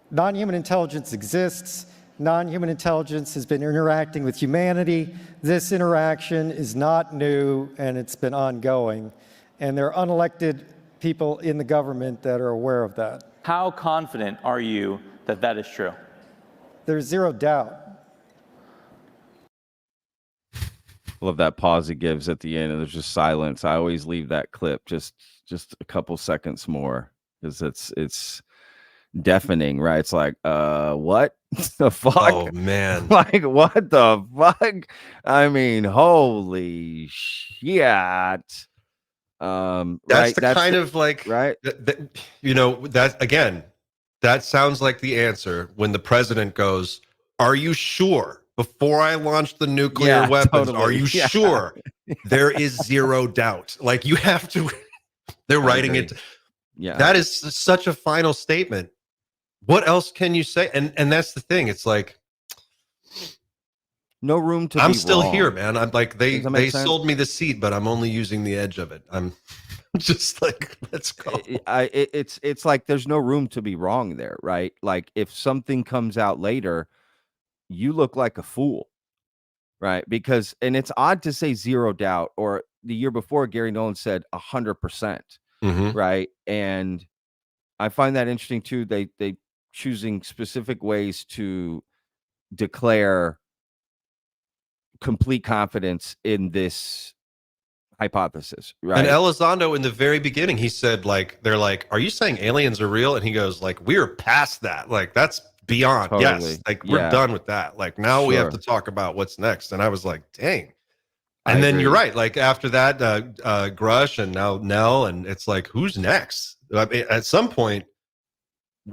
non-human intelligence exists. Non-human intelligence has been interacting with humanity. This interaction is not new, and it's been ongoing. And there are unelected people in the government that are aware of that. How confident are you that that is true? There's zero doubt. Love that pause he gives at the end, and there's just silence. I always leave that clip just a couple seconds more because it's deafening, right? It's like, what the fuck? Oh man, like what the fuck? I mean, holy shit. That's right? the kind of like, right? That again, that sounds like the answer when the president goes, "Are you sure? Before I launch the nuclear weapons, totally. Are you sure?" There is zero doubt. Like you have to. They're writing it. Yeah, that is such a final statement. What else can you say? And that's the thing. It's like no room to. I'm be still wrong. here, man. I'm like they sense? sold me the seat, but I'm only using the edge of it. I'm just like, let's go. It's like there's no room to be wrong there, right? Like if something comes out later, you look like a fool, right? Because, and it's odd to say zero doubt, or the year before Gary Nolan said 100%, right? And I find that interesting too. They choosing specific ways to declare complete confidence in this hypothesis, right? And Elizondo in the very beginning, he said, like, they're like, "Are you saying aliens are real?" And he goes, like, "We're past that. Like, that's beyond. Totally. Yes, like we're done with that. Like now we have to talk about what's next." And I was like, "Dang." And then you're right. Like after that, Grusch and now Nell, and it's like, who's next? I mean, at some point,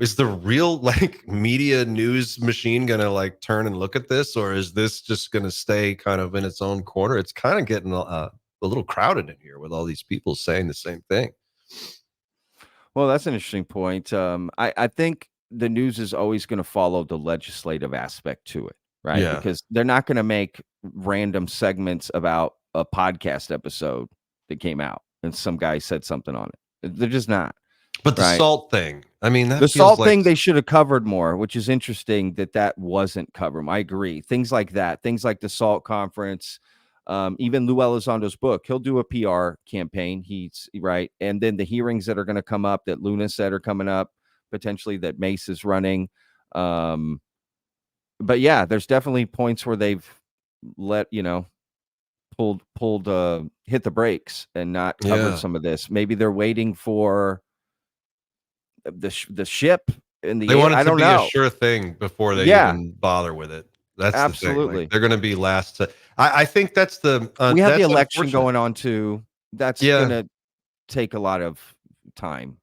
is the real like media news machine gonna like turn and look at this, or is this just gonna stay kind of in its own corner? It's kind of getting a little crowded in here with all these people saying the same thing. Well, that's an interesting point. I think the news is always going to follow the legislative aspect to it, right? Yeah. Because they're not going to make random segments about a podcast episode that came out and some guy said something on it. They're just not. But the SALT thing, I mean, that the feels SALT like thing they should have covered more, which is interesting that wasn't covered. I agree. Things like that, things like the SALT conference, even Lou Elizondo's book, he'll do a PR campaign. He's right. And then the hearings that are going to come up that Luna said are coming up, potentially that Mace is running. But yeah, there's definitely points where they've let, hit the brakes and not cover Yeah. some of this. Maybe they're waiting for the ship in the They air. want it I to don't be know. a sure thing before they Yeah, even bother with it. That's the thing. absolutely. Like, they're going to be last to. I think that's the. We have the that's election unfortunate. going on too. That's Yeah. gonna take a lot of time.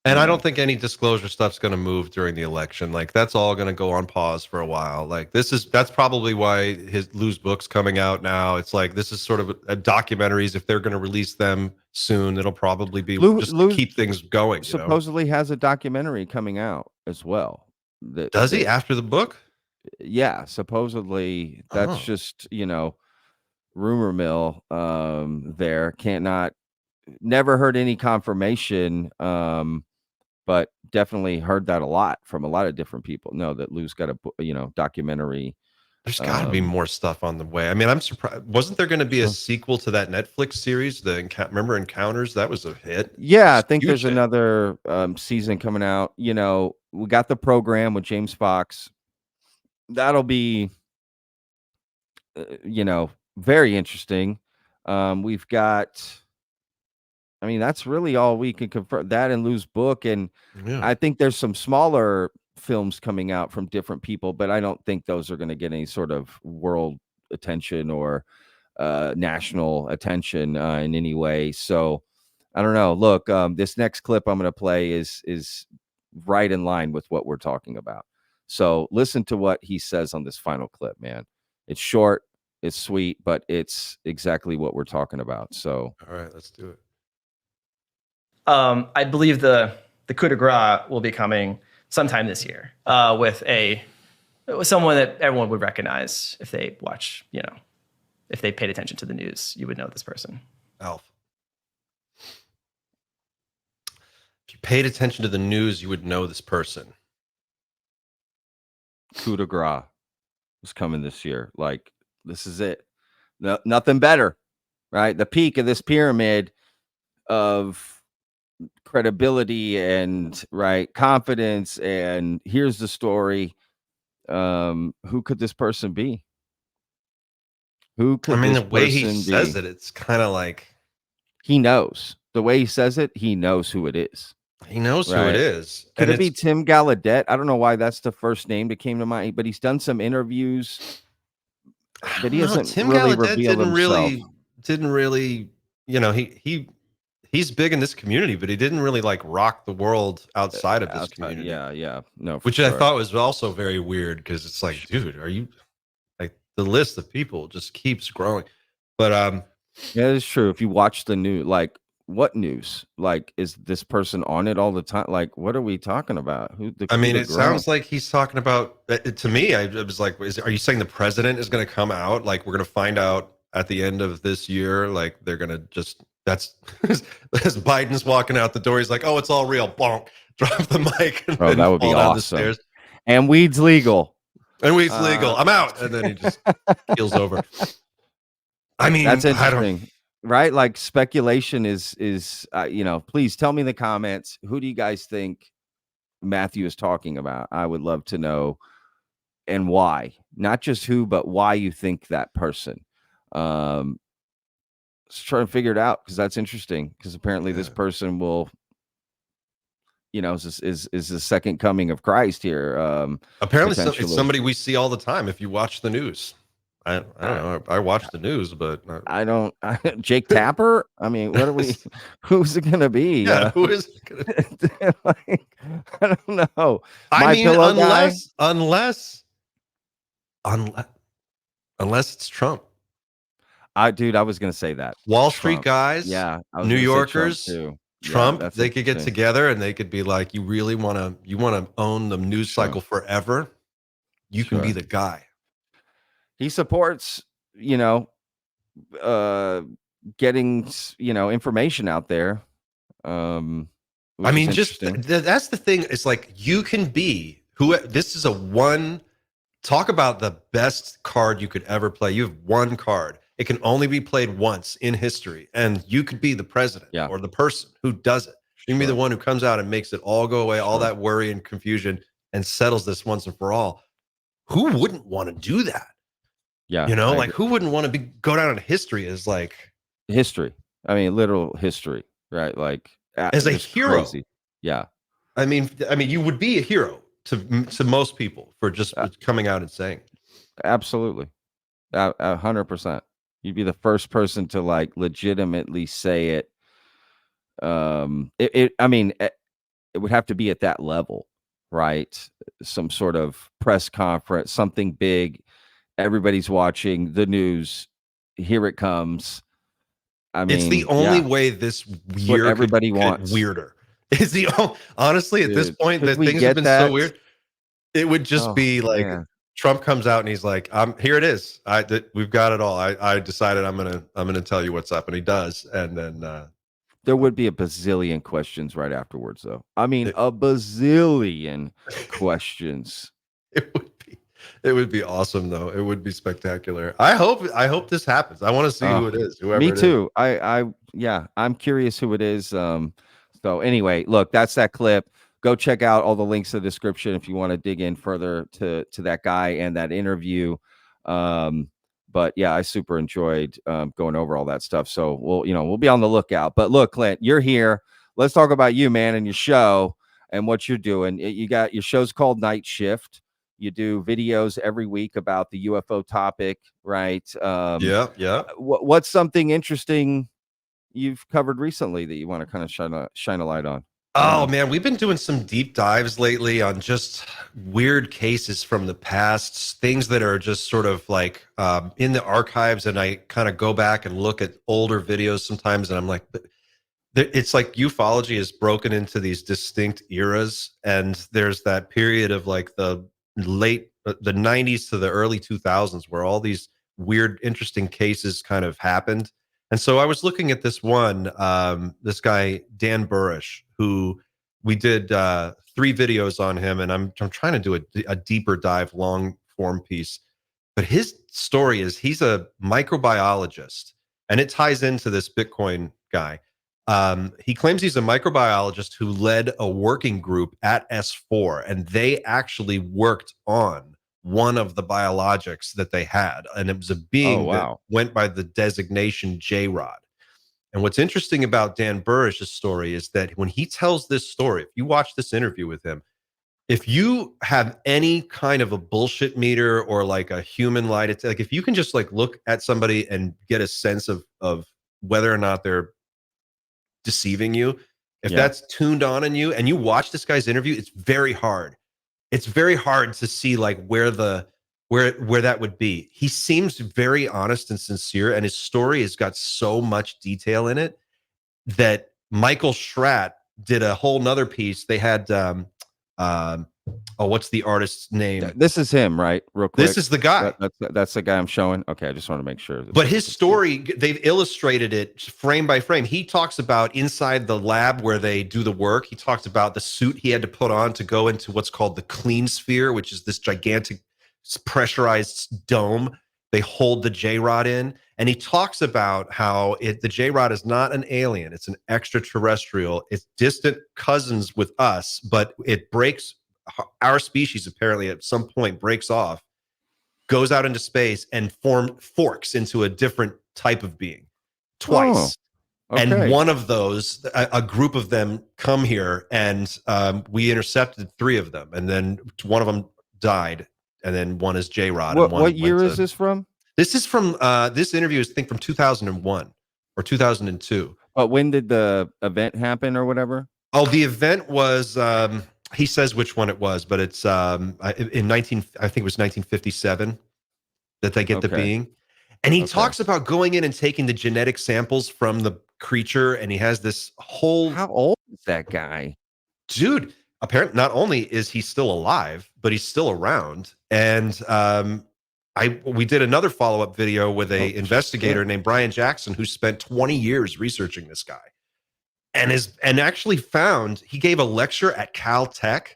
And you I know. don't think any disclosure stuff's going to move during the election. Like, that's all going to go on pause for a while. Like, that's probably why Lou's book's coming out now. It's like, this is sort of a documentaries. If they're going to release them soon, it'll probably be just to keep things going. Supposedly has a documentary coming out as well. Does he after the book? Yeah, supposedly that's Oh. just, rumor mill there. Never heard any confirmation, but definitely heard that a lot from a lot of different people. No, that Lou's got a documentary. There's got to be more stuff on the way. I mean, I'm surprised. Wasn't there going to be a sequel to that Netflix series? Remember Encounters? That was a hit. Yeah, I think Huge there's hit. another season coming out. We got the program with James Fox. That'll be, very interesting. We've got. I mean, that's really all we can confirm. That and Lou's book, and Yeah. I think there's some smaller films coming out from different people, but I don't think those are going to get any sort of world attention or national attention in any way. So I don't know. Look, this next clip I'm going to play is right in line with what we're talking about. So listen to what he says on this final clip, man. It's short, it's sweet, but it's exactly what we're talking about. So all right, let's do it. I believe the coup de grace will be coming sometime this year with someone that everyone would recognize if they watch, if they paid attention to the news, you would know this person. Alf. If you paid attention to the news, you would know this person. coup de grace is coming this year. Like, this is it. No, nothing better, right? The peak of this pyramid of credibility and confidence. And here's the story. Who could this person be? Who could the this way he person says be? it, it's kind of like he knows. The way he says it, he knows who it is. He knows who it is. Could it be Tim Gallaudet? I don't know why that's the first name that came to mind, but he's done some interviews. But he hasn't Tim really Gallaudet revealed himself. didn't really, he's big in this community, but he didn't really like rock the world outside of this community. Yeah. No, which I thought was also very weird because it's like, dude, are you like the list of people just keeps growing. But yeah, it's true. If you watch the news, like what news? Like, is this person on it all the time? Like, what are we talking about? It sounds like he's talking about. To me, I was like, are you saying the president is going to come out? Like, we're going to find out at the end of this year? Like, they're going to just as Biden's walking out the door, he's like, oh, it's all real. Bonk, drop the mic. And that would be fall down awesome. the stairs. And weed's legal. Legal. I'm out. And then he just keels over. I mean, that's interesting, right? Like, speculation is please tell me in the comments, who do you guys think Matthew is talking about? I would love to know, and why. Not just who, but why you think that person. Let's try to figure it out, because that's interesting, because apparently this person will, is the second coming of Christ here. Apparently it's somebody we see all the time if you watch the news. I don't know. I watch the news, but I don't. Jake Tapper. I mean, what are we? Who's it gonna be? Yeah, who is it gonna be? I don't know. Unless it's Trump. I was gonna say that. Wall Street guys, New Yorkers, Trump, they could get together and they could be like, you really want to own the news cycle forever? You can be the guy. He supports, getting, information out there. Just that's the thing. It's like, you can be this is talk about the best card you could ever play. You have one card. It can only be played once in history, and you could be the president or the person who does it. You can be the one who comes out and makes it all go away, all that worry and confusion, and settles this once and for all. Who wouldn't want to do that? Yeah. You know, I like agree. who wouldn't want to go down in history as like History. I mean, literal history, right? Like as a just hero? crazy. Yeah. I mean, you would be a hero to most people for just coming out and saying. Absolutely. 100%. You'd be the first person to like legitimately say it. I mean, it would have to be at that level, right? Some sort of press conference, something big. Everybody's watching the news. Here it comes. I It's the mean, only yeah, way this it's what year could everybody get wants. weirder. It's honestly at this Dude, point could that we things have get been so that? weird. It would just Oh, be like man. Trump comes out and he's like, here it is. We've got it all. I decided I'm gonna tell you what's up, and he does, and then There would be a bazillion questions right afterwards, though. I mean, it, a bazillion questions. it would be awesome though. It would be spectacular. I hope this happens. I want to see who it is, whoever Me it is. too. Yeah, I'm curious who it is. So anyway, look, that's that clip. Go check out all the links in the description if you want to dig in further to that guy and that interview. But yeah, I super enjoyed going over all that stuff. So we'll be on the lookout. But look, Clint, you're here. Let's talk about you, man, and your show and what you're doing. You got your show's called Night Shift. You do videos every week about the UFO topic, right? Yeah. What's something interesting you've covered recently that you want to kind of shine a light on? Oh man, we've been doing some deep dives lately on just weird cases from the past, things that are just sort of like in the archives, and I kind of go back and look at older videos sometimes, and I'm like, it's like ufology is broken into these distinct eras, and there's that period of like the 90s to the early 2000s where all these weird, interesting cases kind of happened. And so I was looking at this one, this guy, Dan Burish, who we did 3 videos on him, and I'm trying to do a deeper dive, long form piece. But his story is he's a microbiologist, and it ties into this Bitcoin guy. He claims he's a microbiologist who led a working group at S4, and they actually worked on one of the biologics that they had, and it was a being that went by the designation J-Rod. And what's interesting about Dan Burish's story is that when he tells this story, if you watch this interview with him, if you have any kind of a bullshit meter or like a human lie, like if you can just like look at somebody and get a sense of whether or not they're deceiving you, if that's tuned on in you and you watch this guy's interview, it's very hard. It's very hard to see like where that would be. He seems very honest and sincere, and his story has got so much detail in it that Michael Schratt did a whole nother piece. They had what's the artist's name? This is him, right? Real quick. This is the guy. That's the guy I'm showing. Okay, I just want to make sure. But his story, they've illustrated it frame by frame. He talks about inside the lab where they do the work. He talks about the suit he had to put on to go into what's called the clean sphere, which is this gigantic pressurized dome they hold the J-Rod in. And he talks about how the J-Rod is not an alien. It's an extraterrestrial. It's distant cousins with us, but it breaks. Our species apparently at some point breaks off, goes out into space, and forks into a different type of being twice. Oh, okay. And one of those, a group of them come here, and we intercepted 3 of them, and then one of them died, and then one is J-Rod. What year is this from? This is from this interview is I think from 2001 or 2002. But when did the event happen or whatever? Oh, the event was he says which one it was, but it's I think it was 1957 that they get the being. And he talks about going in and taking the genetic samples from the creature, and he has this whole. How old is that guy? Dude, apparently not only is he still alive, but he's still around. And we did another follow-up video with a investigator named Brian Jackson who spent 20 years researching this guy. And actually found he gave a lecture at Caltech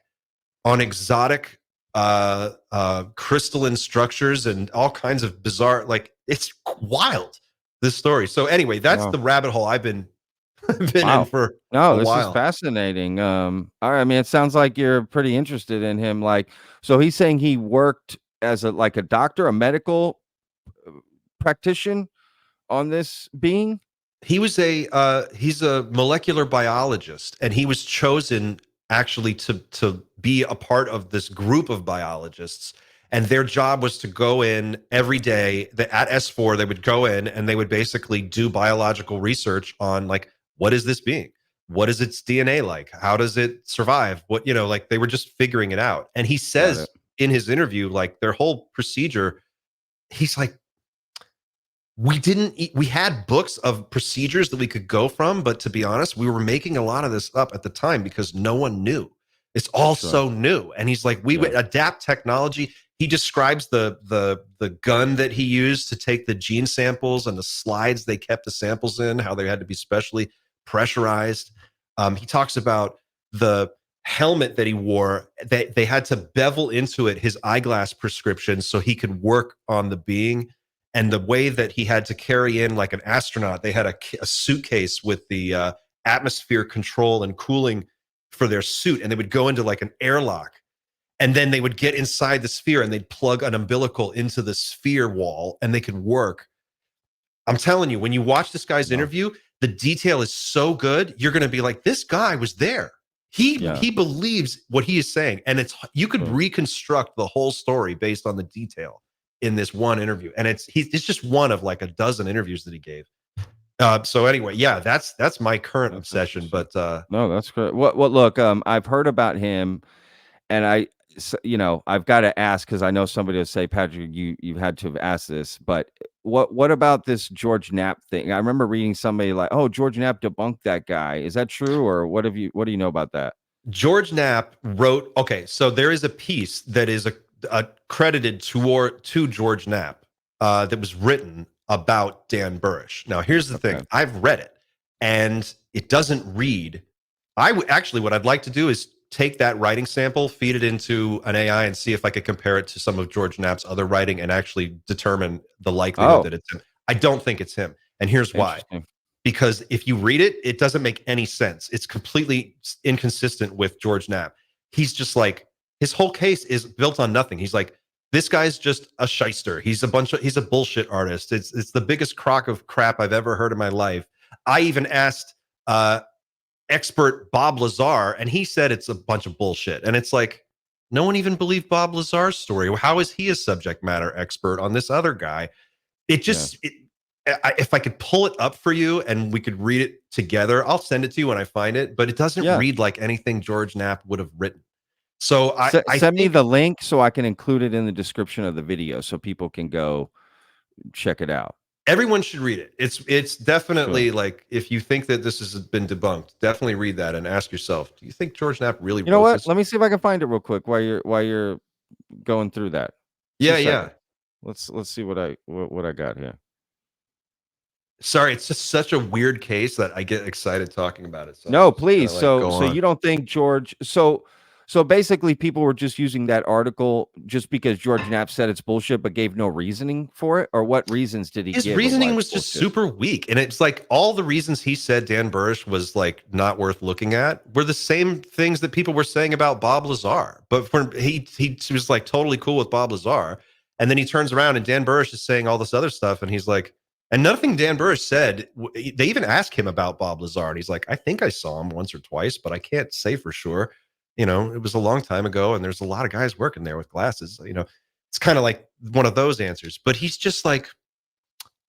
on exotic crystalline structures and all kinds of bizarre, like it's wild, this story. So anyway, that's the rabbit hole I've been in for a this while. is fascinating. All right, I mean, it sounds like you're pretty interested in him. Like, so he's saying he worked as a doctor, a medical practitioner on this being? He's a molecular biologist, and he was chosen actually to be a part of this group of biologists. And their job was to go in every day. At S4, they would go in and they would basically do biological research on, like, what is this being? What is its DNA like? How does it survive? What, like, they were just figuring it out. And he says in his interview, like, their whole procedure, he's like, we had books of procedures that we could go from, but to be honest, we were making a lot of this up at the time because no one knew. It's all so new. And he's like, we would adapt technology. He describes the gun that he used to take the gene samples and the slides they kept the samples in, how they had to be specially pressurized. He talks about the helmet that he wore, that they had to bevel into it his eyeglass prescription so he could work on the being. And the way that he had to carry in, like an astronaut, they had a suitcase with the atmosphere control and cooling for their suit. And they would go into like an airlock. And then they would get inside the sphere and they'd plug an umbilical into the sphere wall and they could work. I'm telling you, when you watch this guy's interview, the detail is so good. You're going to be like, this guy was there. He believes what he is saying. And you could reconstruct the whole story based on the detail in this one interview. And it's just one of like a dozen interviews that he gave. So anyway, that's my current obsession. But no, that's great. What look, I've heard about him, and I've got to ask, because I know somebody will say, Patrick, you had to have asked this, but what about this George Knapp thing? I remember reading somebody like, oh, George Knapp debunked that guy. Is that true, or what do you know about that? George Knapp wrote, so there is a piece that is credited to George Knapp that was written about Dan Burish. Now, here's the thing. I've read it, and it doesn't read. What I'd like to do is take that writing sample, feed it into an AI, and see if I could compare it to some of George Knapp's other writing and actually determine the likelihood that it's him. I don't think it's him. And here's why. Because if you read it, it doesn't make any sense. It's completely inconsistent with George Knapp. He's just like, his whole case is built on nothing. He's like, this guy's just a shyster. He's a bullshit artist. It's the biggest crock of crap I've ever heard in my life. I even asked expert Bob Lazar, and he said it's a bunch of bullshit. And it's like, no one even believed Bob Lazar's story. How is he a subject matter expert on this other guy? It just, if I could pull it up for you and we could read it together, I'll send it to you when I find it, but it doesn't read like anything George Knapp would have written. So I send me the link so I can include it in the description of the video so people can go check it out. Everyone should read it. It's definitely like, if you think that this has been debunked, definitely read that and ask yourself, do you think George Knapp really wrote what? this? Let me see if I can find it real quick while you're going through that. Yeah. Let's see what I got here. Sorry, it's just such a weird case that I get excited talking about it. So no, please. So you don't think George? So basically, people were just using that article just because George Knapp said it's bullshit, but gave no reasoning for it? Or what reasons did he give? His reasoning was just super weak. And it's like all the reasons he said Dan Burish was like not worth looking at were the same things that people were saying about Bob Lazar. But he was like totally cool with Bob Lazar. And then he turns around and Dan Burish is saying all this other stuff. And he's like, and nothing Dan Burish said. They even asked him about Bob Lazar. And he's like, I think I saw him once or twice, but I can't say for sure. It was a long time ago, and there's a lot of guys working there with glasses. It's kind of like one of those answers. But he's just like,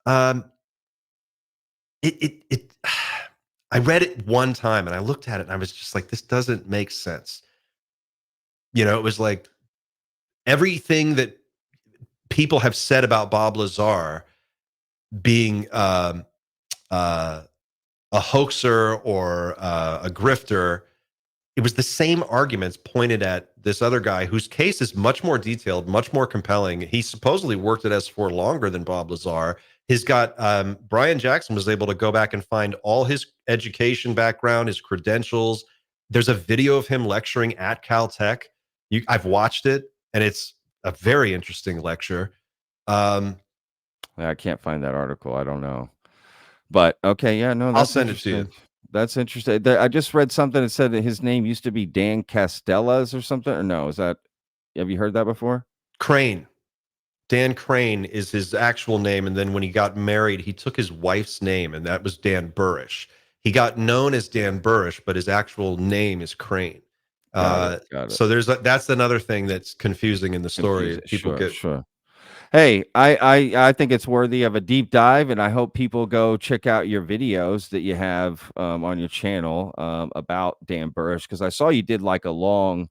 I read it one time, and I looked at it, and I was just like, this doesn't make sense. It was like everything that people have said about Bob Lazar being a hoaxer or a grifter. It was the same arguments pointed at this other guy whose case is much more detailed, much more compelling. He supposedly worked at S4 longer than Bob Lazar. He's got Brian Jackson was able to go back and find all his education background, his credentials. There's a video of him lecturing at Caltech. I've watched it, and it's a very interesting lecture. I can't find that article. I don't know. But okay, I'll send it to you. That's interesting. I just read something that said that his name used to be Dan Castellas or something. Or no, have you heard that before? Crane. Dan Crane is his actual name, and then when he got married, he took his wife's name, and that was Dan Burish. He got known as Dan Burish, but his actual name is Crane. Got it. So that's another thing that's confusing in the story. People Sure. Hey, I think it's worthy of a deep dive, and I hope people go check out your videos that you have on your channel about Dan Burish, because I saw you did like a long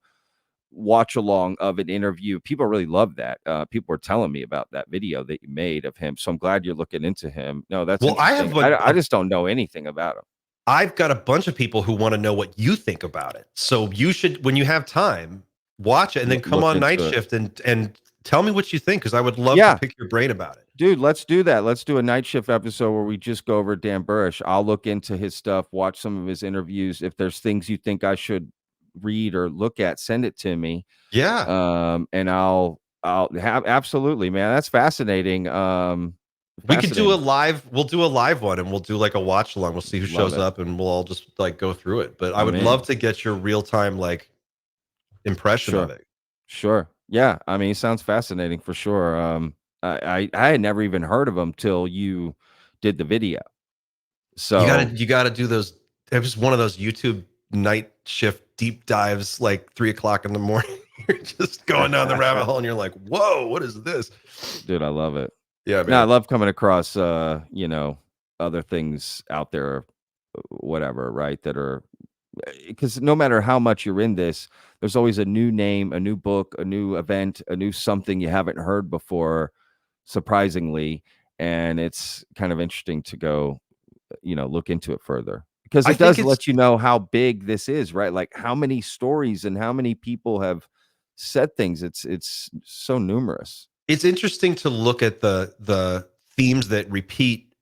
watch along of an interview. People really love that. People were telling me about that video that you made of him, so I'm glad you're looking into him. No, that's Well, I just don't know anything about him. I've got a bunch of people who want to know what you think about it. So you should, when you have time, watch it and then come on Night Shift and tell me what you think, because I would love to pick your brain about it. Dude, let's do that. Let's do a Night Shift episode where we just go over Dan Burish. I'll look into his stuff, watch some of his interviews. If there's things you think I should read or look at, send it to me. Yeah. And I'll have, absolutely, man. That's fascinating. We could do we'll do a live one, and we'll do like a watch along. We'll see who shows up, and we'll all just like go through it. But I would love to get your real time like impression of it. Sure. Yeah. I mean, it sounds fascinating for sure. I had never even heard of him till you did the video. So you gotta do those. It was one of those YouTube Night Shift deep dives, like 3 o'clock in the morning. You're just going down the rabbit hole, and you're like, "Whoa, what is this?" Dude, I love it. Yeah, man. No, I love coming across other things out there, whatever, right? That are, because no matter how much you're in this, there's always a new name, a new book, a new event, a new something you haven't heard before, surprisingly. And it's kind of interesting to go, look into it further, because it does let you know how big this is, right? Like how many stories and how many people have said things. It's so numerous. It's interesting to look at the themes that repeat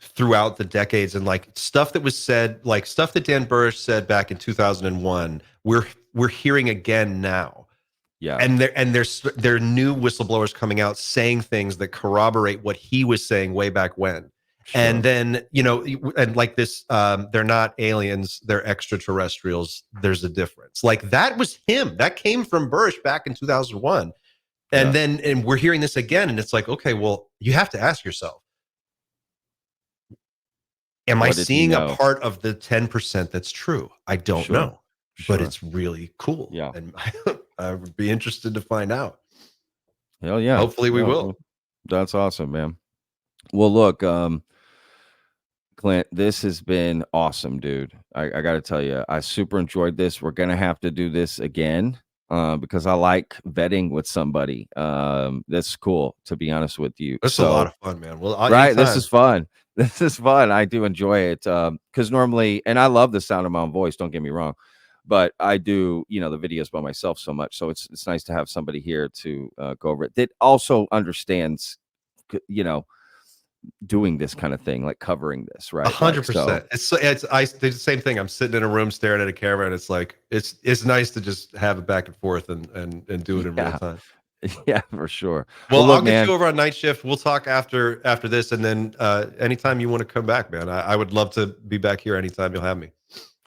throughout the decades, and like stuff that was said, like stuff that Dan Burish said back in 2001. We're hearing again now. Yeah. And there are new whistleblowers coming out saying things that corroborate what he was saying way back when. Sure. And then, and like this, they're not aliens, they're extraterrestrials. There's a difference. Like that was him. That came from Burish back in 2001. And then we're hearing this again, and it's like, okay, well, you have to ask yourself, am I seeing a part of the 10% that's true? I don't know, but it's really cool. Yeah. And I would be interested to find out. Hell yeah. Hopefully we will. That's awesome, man. Well, look, Clint, this has been awesome, dude. I got to tell you, I super enjoyed this. We're going to have to do this again. Because I like vetting with somebody. That's cool, to be honest with you. That's a lot of fun, man. Well, right. This is fun. This is fun. I do enjoy it. Because normally, and I love the sound of my own voice, don't get me wrong, but I do, the videos by myself so much. So it's nice to have somebody here to go over it that also understands, doing this kind of thing, like covering this, right? 100%. I do the same thing. I'm sitting in a room staring at a camera, and it's like it's nice to just have it back and forth and do it in real time. Yeah, for sure. Well, I'll get you over on Night Shift. We'll talk after this, and then anytime you want to come back, man, I would love to be back here anytime you'll have me.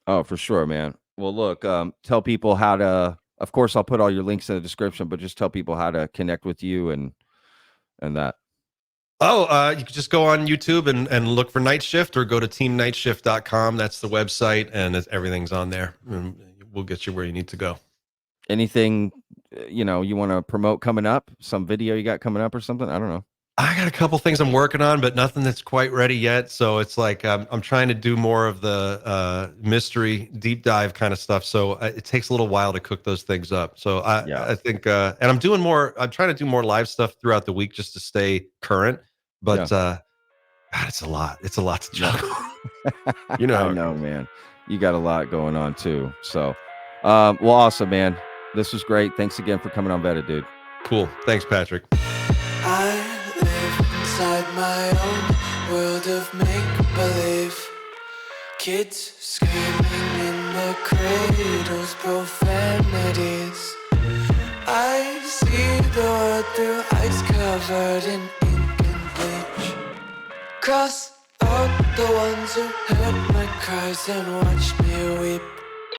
Oh, for sure, man. Well, look, tell people how to. Of course, I'll put all your links in the description, but just tell people how to connect with you and that. Oh, you can just go on YouTube and look for Night Shift, or go to teamnightshift.com. That's the website, and everything's on there. And we'll get you where you need to go. Anything, you want to promote coming up? Some video you got coming up or something? I don't know. I got a couple things I'm working on, but nothing that's quite ready yet. So it's like I'm trying to do more of the mystery deep dive kind of stuff. So it takes a little while to cook those things up. So I think, and I'm trying to do more live stuff throughout the week just to stay current. But God, it's a lot. It's a lot to juggle. I know, man. You got a lot going on too. So, well, awesome, man. This was great. Thanks again for coming on Vetted, dude. Cool. Thanks, Patrick. I live inside my own world of make-believe. Kids screaming in the cradles, profanities. I see the world through ice covered in ink and bleach. Cross out the ones who heard my cries and watched me weep.